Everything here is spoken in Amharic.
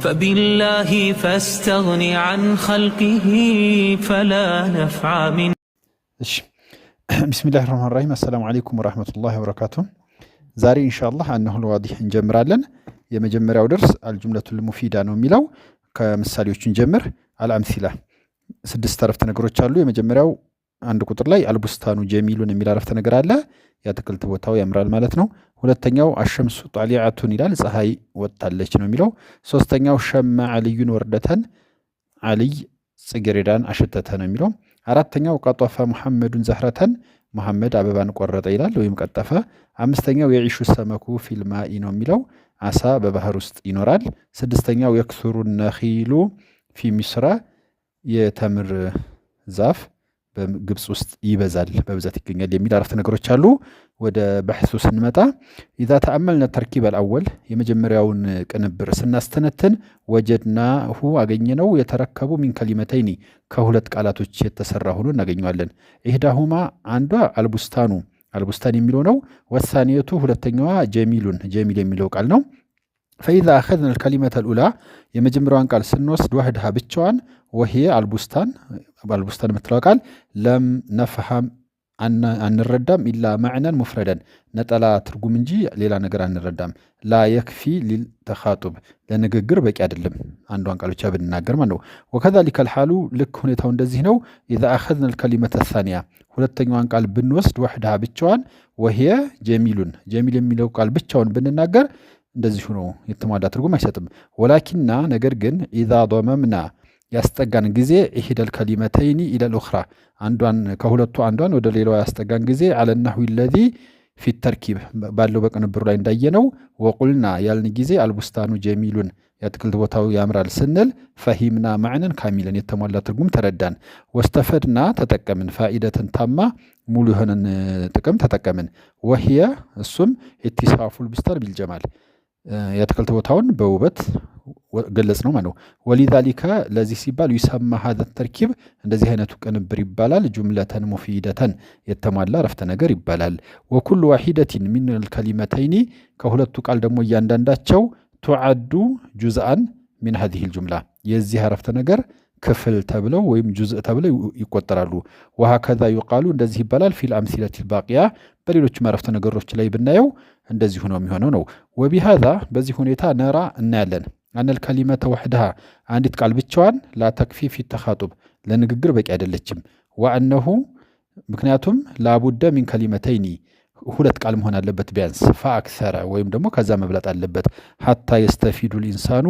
فبالله فاستغن عن خلقه فلا نفع من. بسم الله الرحمن الرحيم. السلام عليكم ورحمة الله وبركاته. زاري إن شاء الله أنه الواضح نجمر لن يمجمر أو درس الجملة المفيدة نوميلو كمثاليوش نجمر على أمثلة سدست عرفت نقروش على يمجمر أو عند قطر لاي البستان جميل نميل عرفت نقر على ياتكلت بوتاو يمر المالتنو ሁለተኛው الشمس طالعة ይላል ፀሐይ ወጣለች ነው የሚለው ሶስተኛው ሸማ علي ወርደተን علي ጽጌረዳን አሸተተ ነው የሚለው አራተኛው ቀጠፈ ሙሐመዱን ዘህረተን ሙሐመድ አበባን ቆረጠ ይላል ወይም ቀጠፈ አምስተኛው የዒሹ ሰመኩ ፊል ማኢ ነው የሚለው አሳ በባህር ውስጥ ይኖራል ስድስተኛው የክሱሩ ነኺሉ ፊ ሚስራ የተምር ዛፍ በግብጽ ውስጥ ይበዛል በብዛት ይገኛል የሚል አረፍተ ነገሮች አሉ ወደ በህሱ ስንመጣ اذا تأملنا التركيب الاول የመጀመሪያውን ቅንብር ስናስተነትን ወጀድናሁ አገኘነው የተረከቡ من كلمتين ከሁለት ቃላቶች የተሰራ ሆኖ እናገኘዋለን ኢህዳሁማ አንዷ አልቡስታን የሚለው ነው ወሳኒየቱ ሁለተኛዋ ጀሚል የሚለው ቃል ነው فإذا أخذنا الكلمة الأولى يمجمران قال سنوسد وحدها بتشوان وهي البستان مثل قال لم نفهم أن الردام إلا معنى مفردا نتلا ترجم نجي ليلا نقرأ الردام لا يكفي للتخاطب لأن نقر بك أدلم عندهم قالوا شاب الناقر منه وكذلك الحال لك هنا تون دزينو إذا أخذنا الكلمة الثانية ሁለተኛዋን ቃል ብንወስድ وحدها بتشوان وهي جميل የሚለው ቃል ብቻውን ብንናገር እንደዚህ ነው የተሟላ ትርጉም አይሰጥም ወላኪንና ነገር ግን اذا ضممنا ያስጠጋን ጊዜ ኢህደል ከሊመተይኒ ኢለል ኡኽራ አንዷን ከሁለቱ አንዷን ወደ ሌላው ያስጠጋን ጊዜ على النحو الذي في التركيب ባለው በቅንብሩ ላይ እንዳየነው ወቁልና ያልን ጊዜ አልቡስታኑ ጀሚሉን ያትክልት ቦታው ያምራል ስንል ፈሂምና ማዕነን ካሚለን የተሟላ ትርጉም ተረዳን ወስተፈድና ተጠቀምን ፋኢደትን ታማ ሙሉ የሆነን ጥቅም ተጠቀምን ወህየ እሱም ኢትሳፉል ቡስታን ቢልጀማል ያትክልት ቦታውን በውበት ገለጽ ነው ማለት ነው ወሊዛሊካ ለዚህ ሲባል ይሰማ هذا التركيب እንደዚህ አይነቱ ቅንብር ይባላል ጁምለተን ሙፊደተን የተሟላ አረፍተ ነገር ይባላል وكل واحدة من الكلمتين ከሁለቱ ቃል ደግሞ እያንዳንዳቸው تعد جزءا من هذه الجملة የዚህ አረፍተ ነገር ክፍል ተብለው ወይም ጁዝእ ተብለው ይቆጠራሉ وهكذا يقال እንደዚህ ይባላል في الأمثلة الباقية በሌሎች አረፍተ ነገሮች ላይ ብናየው እንደዚህ ነው የሚሆነው ነው وبهذا በዚህ ሁኔታ ነራ እናያለን أن الكلمة وحدها عندت قال بتشوان لا تكفي في التخاطب لنقر بك عدلتشم وأنه مكنياتهم لابد من كلمتين ሁለት ቃል መሆን አለበት ቢያንስ فأكثر ወይም ደግሞ ከዛ መብለጥ አለበት حتى يستفيد الإنسان